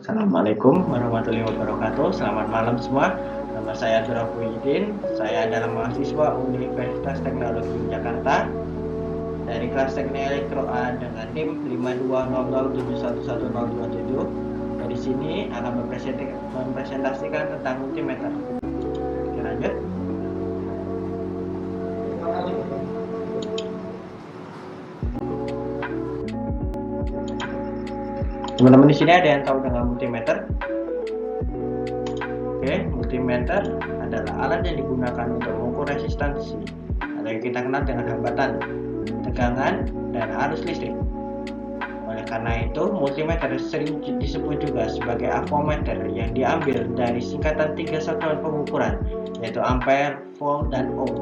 Assalamualaikum warahmatullahi wabarakatuh. Selamat malam semua. Nama saya Abdurrahman Muhyiddin. Saya adalah mahasiswa Universitas Teknologi Jakarta dari kelas Teknik Elektro A dengan NIM 52007111027. Dari sini akan mempresentasikan tentang multimeter. Oke, lanjut. Teman-teman di sini ada yang tahu dengan multimeter? Oke, multimeter adalah alat yang digunakan untuk mengukur resistansi atau yang kita kenal dengan hambatan, tegangan, dan arus listrik. Oleh karena itu, multimeter sering disebut juga sebagai avometer yang diambil dari singkatan 3 satuan pengukuran, yaitu ampere, volt, dan ohm.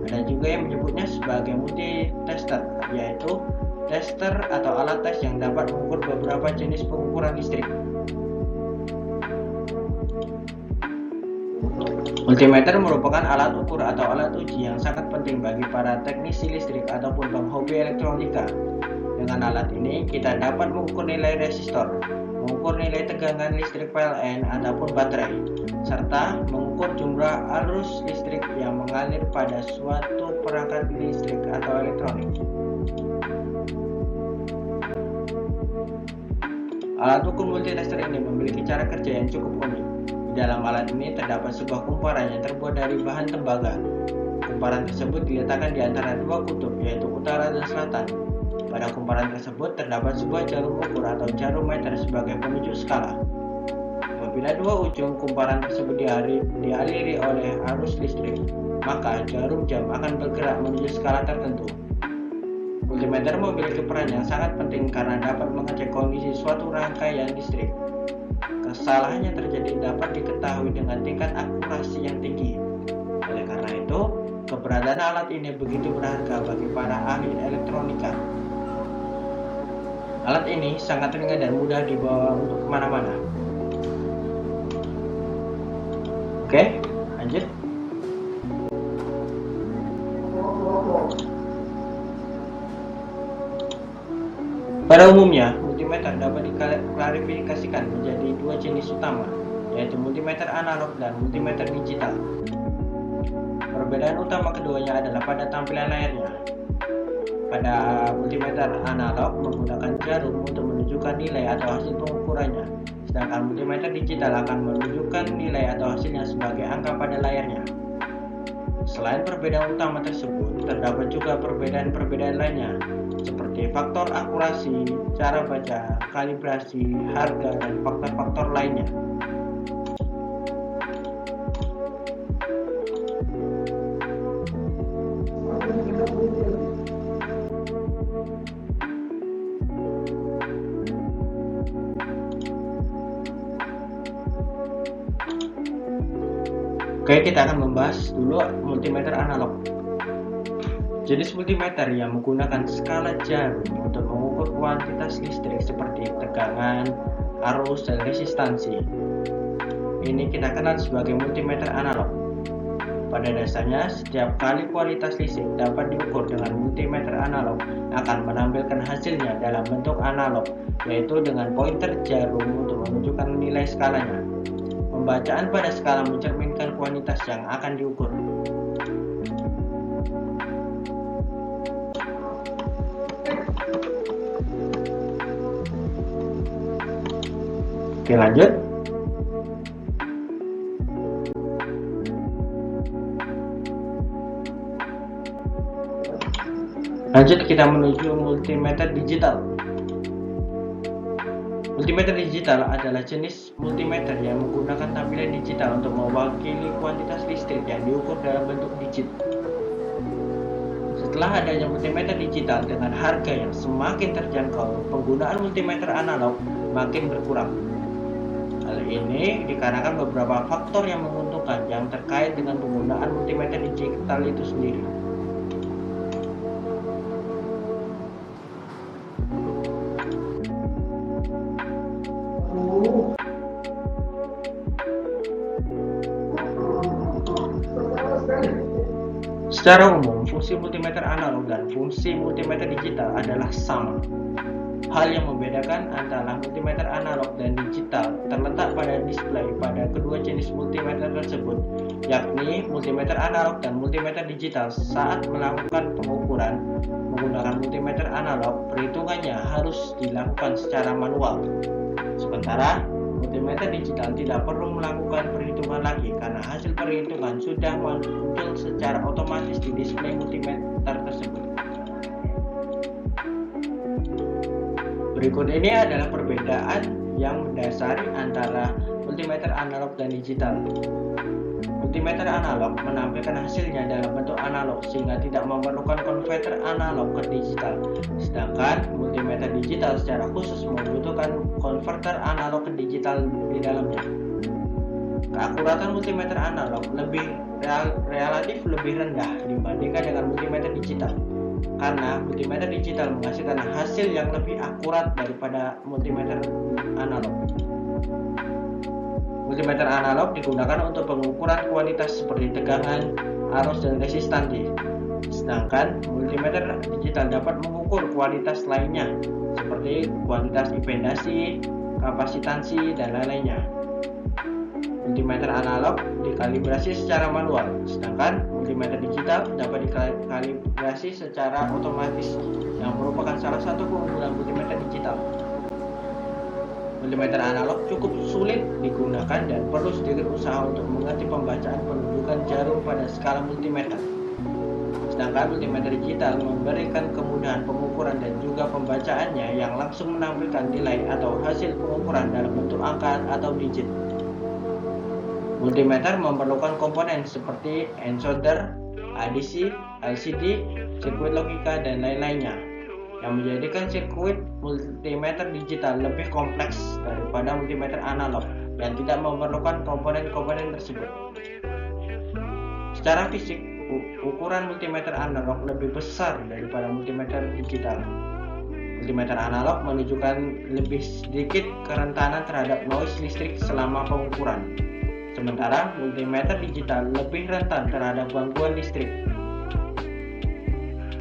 Ada juga yang menyebutnya sebagai multitester, yaitu tester atau alat tes yang dapat mengukur beberapa jenis pengukuran listrik. Multimeter merupakan alat ukur atau alat uji yang sangat penting bagi para teknisi listrik ataupun penghobi elektronika. Dengan alat ini, kita dapat mengukur nilai resistor, mengukur nilai tegangan listrik PLN ataupun baterai, serta mengukur jumlah arus listrik yang mengalir pada suatu perangkat listrik atau elektronik. Alat ukur multitester ini memiliki cara kerja yang cukup unik. Di dalam alat ini terdapat sebuah kumparan yang terbuat dari bahan tembaga. Kumparan tersebut diletakkan di antara dua kutub, yaitu utara dan selatan. Pada kumparan tersebut terdapat sebuah jarum ukur atau jarum meter sebagai penunjuk skala. Apabila dua ujung kumparan tersebut dialiri oleh arus listrik, maka jarum jam akan bergerak menuju skala tertentu. Multimeter memiliki peran yang sangat penting karena dapat mengecek kondisi suatu rangkaian listrik. Kesalahan yang terjadi dapat diketahui dengan tingkat akurasi yang tinggi. Oleh karena itu, keberadaan alat ini begitu berharga bagi para ahli elektronika. Alat ini sangat ringan dan mudah dibawa untuk kemana-mana. Oke, lanjut. Pada umumnya, multimeter dapat diklarifikasikan menjadi dua jenis utama, yaitu multimeter analog dan multimeter digital. Perbedaan utama keduanya adalah pada tampilan layarnya. Pada multimeter analog menggunakan jarum untuk menunjukkan nilai atau hasil pengukurannya, sedangkan multimeter digital akan menunjukkan nilai atau hasilnya sebagai angka pada layarnya. Selain perbedaan utama tersebut, terdapat juga perbedaan-perbedaan lainnya, seperti faktor akurasi, cara baca, kalibrasi, harga, dan faktor-faktor lainnya. Oke, kita akan membahas dulu multimeter analog. Jenis multimeter yang menggunakan skala jarum untuk mengukur kuantitas listrik seperti tegangan, arus, dan resistansi. Ini kita kenal sebagai multimeter analog. Pada dasarnya, setiap kali kualitas listrik dapat diukur dengan multimeter analog akan menampilkan hasilnya dalam bentuk analog, yaitu dengan pointer jarum untuk menunjukkan nilai skalanya. Pembacaan pada skala mencerminkan kuantitas yang akan diukur. Oke, lanjut. Lanjut kita menuju multimeter digital. Multimeter digital adalah jenis multimeter yang menggunakan tampilan digital untuk mewakili kuantitas listrik yang diukur dalam bentuk digit. Setelah adanya multimeter digital dengan harga yang semakin terjangkau, penggunaan multimeter analog makin berkurang. Hal ini dikarenakan beberapa faktor yang menguntungkan yang terkait dengan penggunaan multimeter digital itu sendiri. Secara umum, fungsi multimeter analog dan fungsi multimeter digital adalah sama. hal yang membedakan antara multimeter analog dan digital terletak pada display pada kedua jenis multimeter tersebut, yakni multimeter analog dan multimeter digital. Saat melakukan pengukuran menggunakan multimeter analog, perhitungannya harus dilakukan secara manual. Sementara multimeter digital tidak perlu melakukan perhitungan lagi karena hasil perhitungan sudah muncul secara otomatis di display multimeter tersebut. Berikut ini adalah perbedaan yang mendasari antara multimeter analog dan digital. Multimeter analog menampilkan hasilnya dalam bentuk analog sehingga tidak memerlukan konverter analog ke digital. Sedangkan multimeter digital secara khusus membutuhkan konverter analog ke digital di dalamnya. Keakuratan multimeter analog relatif lebih rendah dibandingkan dengan multimeter digital, karena multimeter digital menghasilkan hasil yang lebih akurat daripada multimeter analog. Multimeter analog digunakan untuk pengukuran kualitas seperti tegangan, arus, dan resistansi. Sedangkan multimeter digital dapat mengukur kualitas lainnya seperti kualitas impedasi, kapasitansi, dan lain-lainnya. Multimeter analog dikalibrasi secara manual, sedangkan multimeter digital dapat dikalibrasi secara otomatis, yang merupakan salah satu keunggulan multimeter digital. Multimeter analog cukup sulit digunakan dan perlu sedikit usaha untuk mengerti pembacaan pendudukan jarum pada skala multimeter. Sedangkan multimeter digital memberikan kemudahan pengukuran dan juga pembacaannya yang langsung menampilkan nilai atau hasil pengukuran dalam bentuk angka atau digit. Multimeter memerlukan komponen seperti encoder, ADC, LCD, sirkuit logika, dan lain-lainnya, yang menjadikan sirkuit multimeter digital lebih kompleks daripada multimeter analog yang tidak memerlukan komponen-komponen tersebut. Secara fisik, ukuran multimeter analog lebih besar daripada multimeter digital. Multimeter analog menunjukkan lebih sedikit kerentanan terhadap noise listrik selama pengukuran, sementara multimeter digital lebih rentan terhadap gangguan listrik.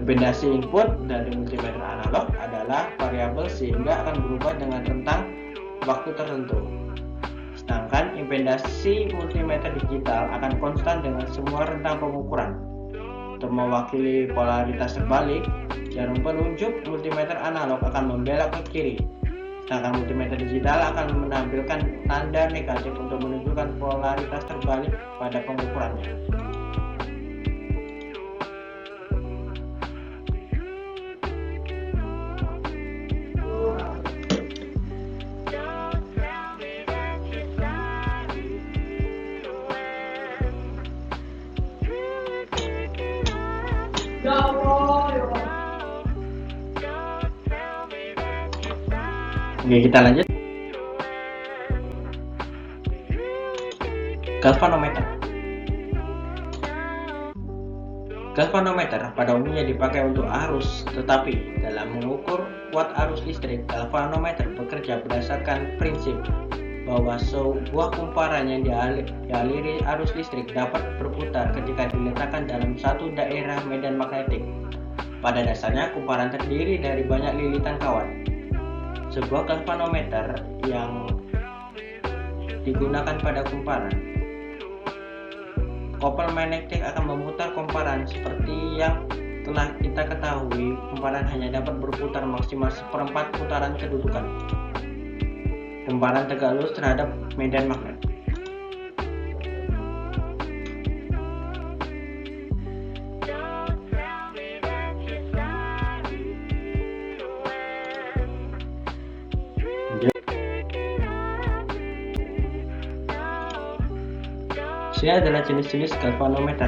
Impedasi input dari multimeter analog adalah variabel sehingga akan berubah dengan rentang waktu tertentu. Sedangkan impedasi multimeter digital akan konstan dengan semua rentang pengukuran. Untuk mewakili polaritas terbalik, jarum penunjuk multimeter analog akan membelok ke kiri, sedangkan multimeter digital akan menampilkan tanda negatif untuk menunjukkan polaritas terbalik pada pengukurannya. Oke, kita lanjut. Galvanometer. Galvanometer pada umumnya dipakai untuk arus, tetapi dalam mengukur kuat arus listrik, galvanometer bekerja berdasarkan prinsip bahwa sebuah kumparan yang dialiri arus listrik dapat berputar ketika diletakkan dalam satu daerah medan magnetik. Pada dasarnya, kumparan terdiri dari banyak lilitan kawat. Sebuah galvanometer yang digunakan pada kumparan kopel magnetik akan memutar kumparan. Seperti yang telah kita ketahui, kumparan hanya dapat berputar maksimal seperempat putaran kedudukan. Kumparan tegak lurus terhadap medan magnet. Ini adalah jenis-jenis galvanometer.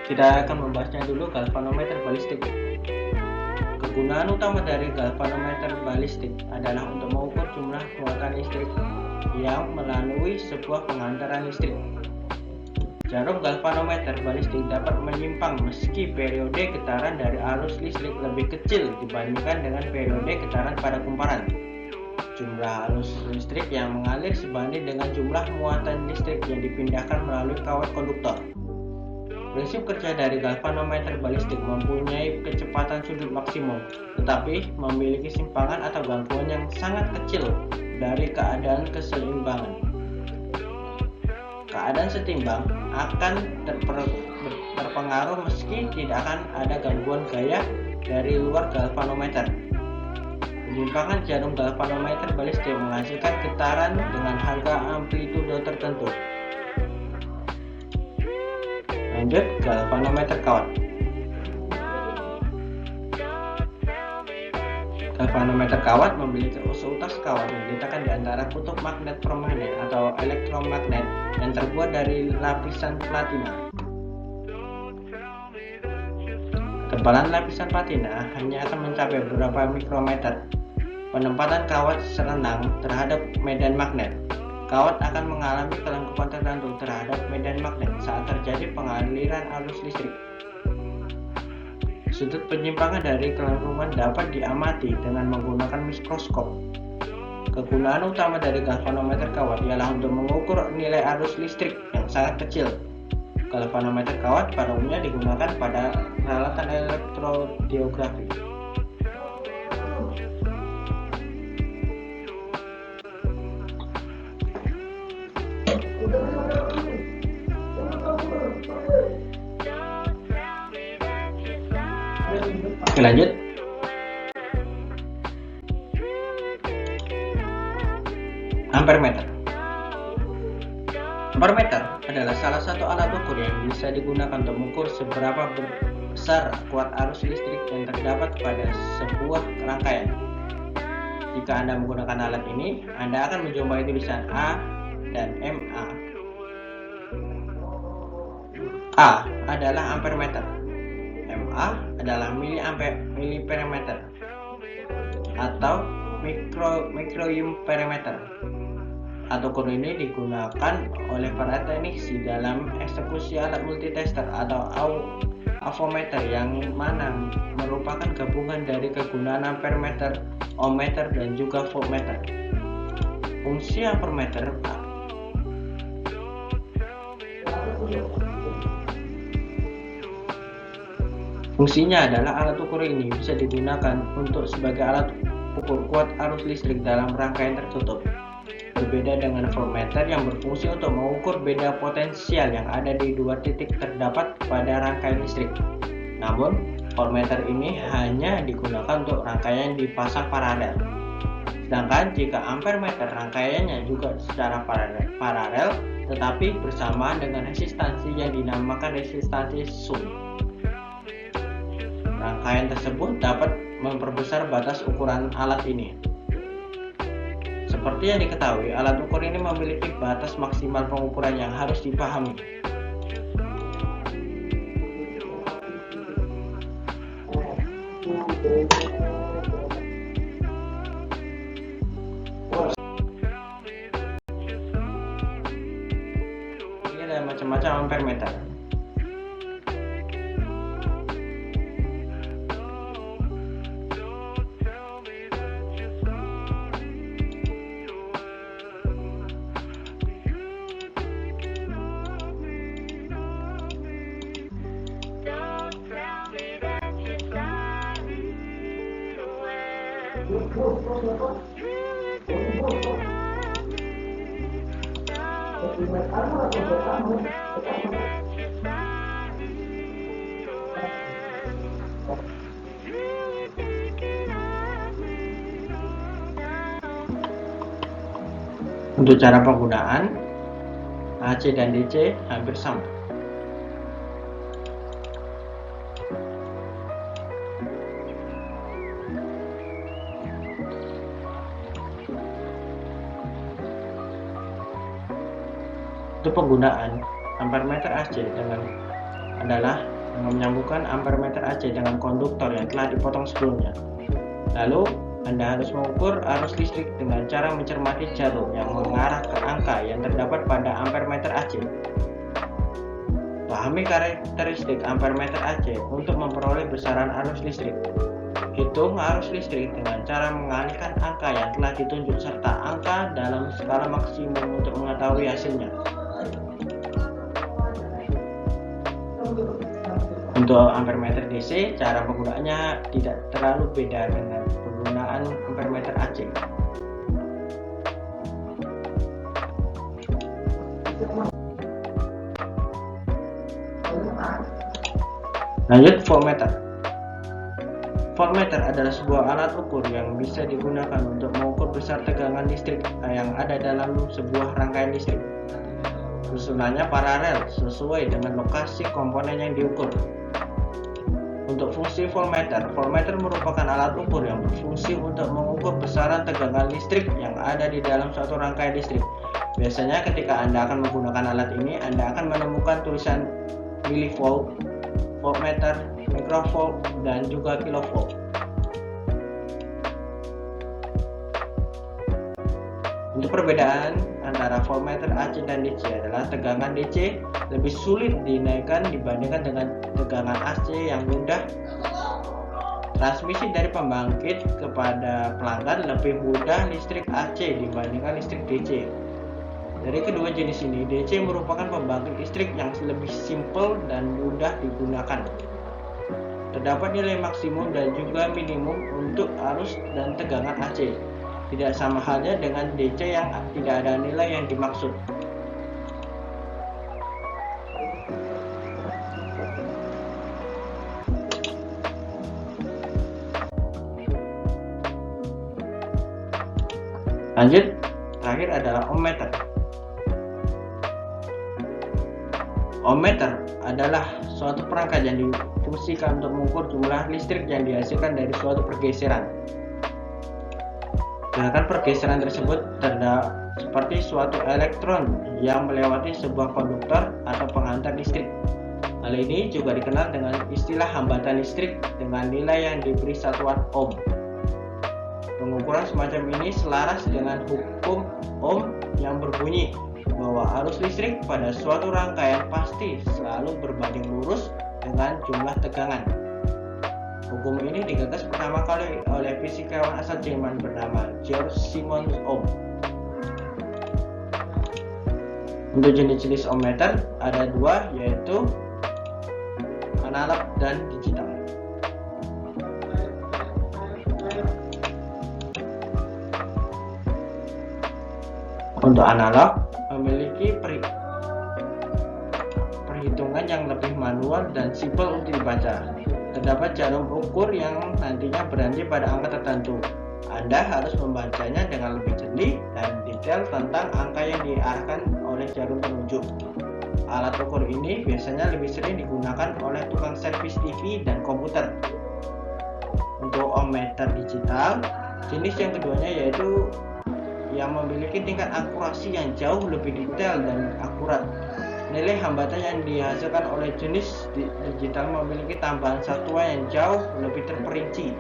Kita akan membahasnya dulu. Galvanometer balistik. Kegunaan utama dari galvanometer balistik adalah untuk mengukur jumlah muatan listrik yang melalui sebuah pengantaran listrik. Jarum galvanometer balistik dapat menyimpang meski periode getaran dari arus listrik lebih kecil dibandingkan dengan periode getaran pada kumparan. Jumlah arus listrik yang mengalir sebanding dengan jumlah muatan listrik yang dipindahkan melalui kawat konduktor. Prinsip kerja dari galvanometer balistik mempunyai kecepatan sudut maksimum, tetapi memiliki simpangan atau gangguan yang sangat kecil dari keadaan keseimbangan. Keadaan setimbang akan terpengaruh meski tidak akan ada gangguan gaya dari luar galvanometer. Penyimpangan jarum galvanometer balistik menghasilkan getaran dengan harga amplitudo tertentu. Lanjut, galvanometer kawat. Galvanometer kawat memiliki seutas kawat yang diletakkan di antara kutub magnet permanen atau elektromagnet yang terbuat dari lapisan platina. Ketebalan lapisan platina hanya akan mencapai beberapa mikrometer. Penempatan kawat serenang terhadap medan magnet. Kawat akan mengalami kelengkapan tertentu terhadap medan magnet saat terjadi pengaliran arus listrik. Sudut penyimpangan dari kelengkapan dapat diamati dengan menggunakan mikroskop. Kegunaan utama dari galvanometer kawat ialah untuk mengukur nilai arus listrik yang sangat kecil. Galvanometer kawat pada umumnya digunakan pada peralatan elektrodiografi. Oke, lanjut. Ampermeter. Ampermeter adalah salah satu alat ukur yang bisa digunakan untuk mengukur seberapa besar kuat arus listrik yang terdapat pada sebuah rangkaian. Jika Anda menggunakan alat ini, Anda akan menjumpai tulisan A dan MA. A adalah ampermeter, MA adalah miliperimeter atau mikroyumperimeter. Alat ukur ini digunakan oleh para teknisi dalam eksekusi alat multitester atau avometer yang mana merupakan gabungan dari kegunaan ampermeter, ohmmeter, dan juga voltmeter. Fungsi ampermeter Fungsinya adalah alat ukur ini bisa digunakan untuk sebagai alat ukur kuat arus listrik dalam rangkaian tertutup. Berbeda dengan voltmeter yang berfungsi untuk mengukur beda potensial yang ada di dua titik terdapat pada rangkaian listrik. Namun, voltmeter ini hanya digunakan untuk rangkaian dipasang paralel. Sedangkan jika ampermeter rangkaiannya juga secara paralel tetapi bersamaan dengan resistansi yang dinamakan resistansi Shunt. Rangkaian tersebut dapat memperbesar batas ukuran alat ini. Seperti yang diketahui, alat ukur ini memiliki batas maksimal pengukuran yang harus dipahami. Ini ada macam-macam ampermeter. Untuk cara penggunaan, AC dan DC hampir sama. Untuk penggunaan ampermeter AC adalah menyambungkan ampermeter AC dengan konduktor yang telah dipotong sebelumnya. Lalu Anda harus mengukur arus listrik dengan cara mencermati jarum yang mengarah ke angka yang terdapat pada ampermeter AC. Pahami karakteristik ampermeter AC untuk memperoleh besaran arus listrik. Hitung arus listrik dengan cara mengalihkan angka yang telah ditunjuk serta angka dalam skala maksimum untuk mengetahui hasilnya. Untuk ampermeter DC, cara penggunaannya tidak terlalu beda dengan penggunaan ampermeter AC. Lanjut, voltmeter. Voltmeter adalah sebuah alat ukur yang bisa digunakan untuk mengukur besar tegangan listrik yang ada dalam sebuah rangkaian listrik. Susunannya paralel sesuai dengan lokasi komponen yang diukur. Untuk fungsi voltmeter, voltmeter merupakan alat ukur yang berfungsi untuk mengukur besaran tegangan listrik yang ada di dalam suatu rangkaian listrik. Biasanya ketika Anda akan menggunakan alat ini, Anda akan menemukan tulisan milivolt, voltmeter, microvolt, dan juga kilovolt. Untuk perbedaan antara voltmeter AC dan DC adalah tegangan DC lebih sulit dinaikkan dibandingkan dengan tegangan AC yang mudah. Transmisi dari pembangkit kepada pelanggan lebih mudah listrik AC dibandingkan listrik DC. Dari kedua jenis ini, DC merupakan pembangkit listrik yang lebih simpel dan mudah digunakan. Terdapat nilai maksimum dan juga minimum untuk arus dan tegangan AC. Tidak sama halnya dengan DC yang tidak ada nilai yang dimaksud. Lanjut, terakhir adalah ohmmeter. Ohmmeter adalah suatu perangkat yang difungsikan untuk mengukur jumlah listrik yang dihasilkan dari suatu pergeseran. Gerakan pergeseran tersebut terdapat seperti suatu elektron yang melewati sebuah konduktor atau penghantar listrik. Hal ini juga dikenal dengan istilah hambatan listrik dengan nilai yang diberi satuan ohm. Pengukuran semacam ini selaras dengan hukum ohm yang berbunyi bahwa arus listrik pada suatu rangkaian pasti selalu berbanding lurus dengan jumlah tegangan. Hukum ini digagas pertama kali oleh fisikawan asal Jerman bernama Georg Simon Ohm. Untuk jenis-jenis ohmmeter ada dua, yaitu analog dan digital. Untuk analog memiliki perhitungan yang lebih manual dan simpel untuk dibaca. Terdapat jarum ukur yang nantinya berhenti pada angka tertentu. Anda harus membacanya dengan lebih jeli dan detail tentang angka yang diarahkan oleh jarum penunjuk. Alat ukur ini biasanya lebih sering digunakan oleh tukang servis TV dan komputer. Untuk ohmmeter digital, jenis yang keduanya yaitu yang memiliki tingkat akurasi yang jauh lebih detail dan akurat. Nilai hambatan yang dihasilkan oleh jenis digital memiliki tambahan satuan yang jauh lebih terperinci.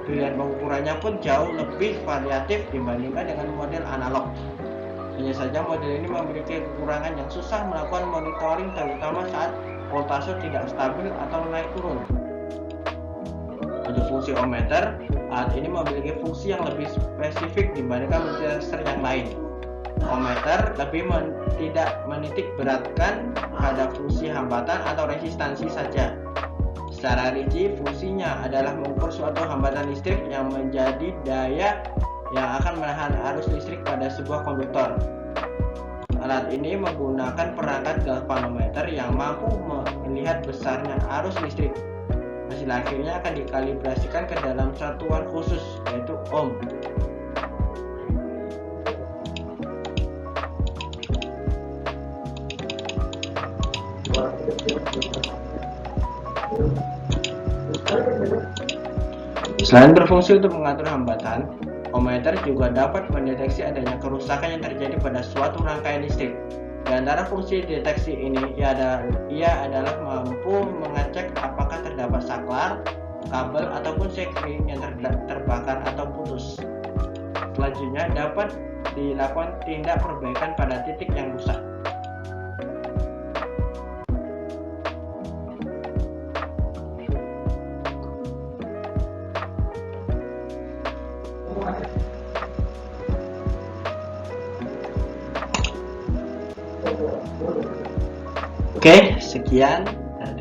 Pilihan pengukurannya pun jauh lebih variatif dibandingkan dengan model analog. Hanya saja model ini memiliki kekurangan yang susah melakukan monitoring, terutama saat voltase tidak stabil atau naik turun. Untuk fungsi ohmmeter, alat ini memiliki fungsi yang lebih spesifik dibandingkan multiplexer yang lain. Ohmmeter tidak menitik beratkan pada fungsi hambatan atau resistansi saja. Secara rinci, fungsinya adalah mengukur suatu hambatan listrik yang menjadi daya yang akan menahan arus listrik pada sebuah konduktor. Alat ini menggunakan perangkat galvanometer yang mampu melihat besarnya arus listrik. Hasil akhirnya akan dikalibrasikan ke dalam satuan khusus, yaitu ohm. Selain berfungsi untuk mengatur hambatan, ohmmeter juga dapat mendeteksi adanya kerusakan yang terjadi pada suatu rangkaian listrik. Di antara fungsi deteksi ini, ia adalah mampu mengecek apakah terdapat saklar, kabel, ataupun sekring yang terbakar atau putus. Selanjutnya dapat dilakukan tindak perbaikan pada titik yang rusak. Oke, sekian dan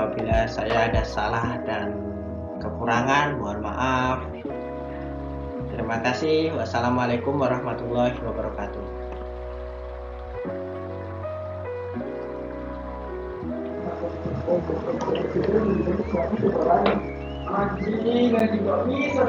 Apabila saya ada salah dan kekurangan, mohon maaf. Terima kasih. Wassalamualaikum warahmatullahi wabarakatuh. Anjing, nggak bisa.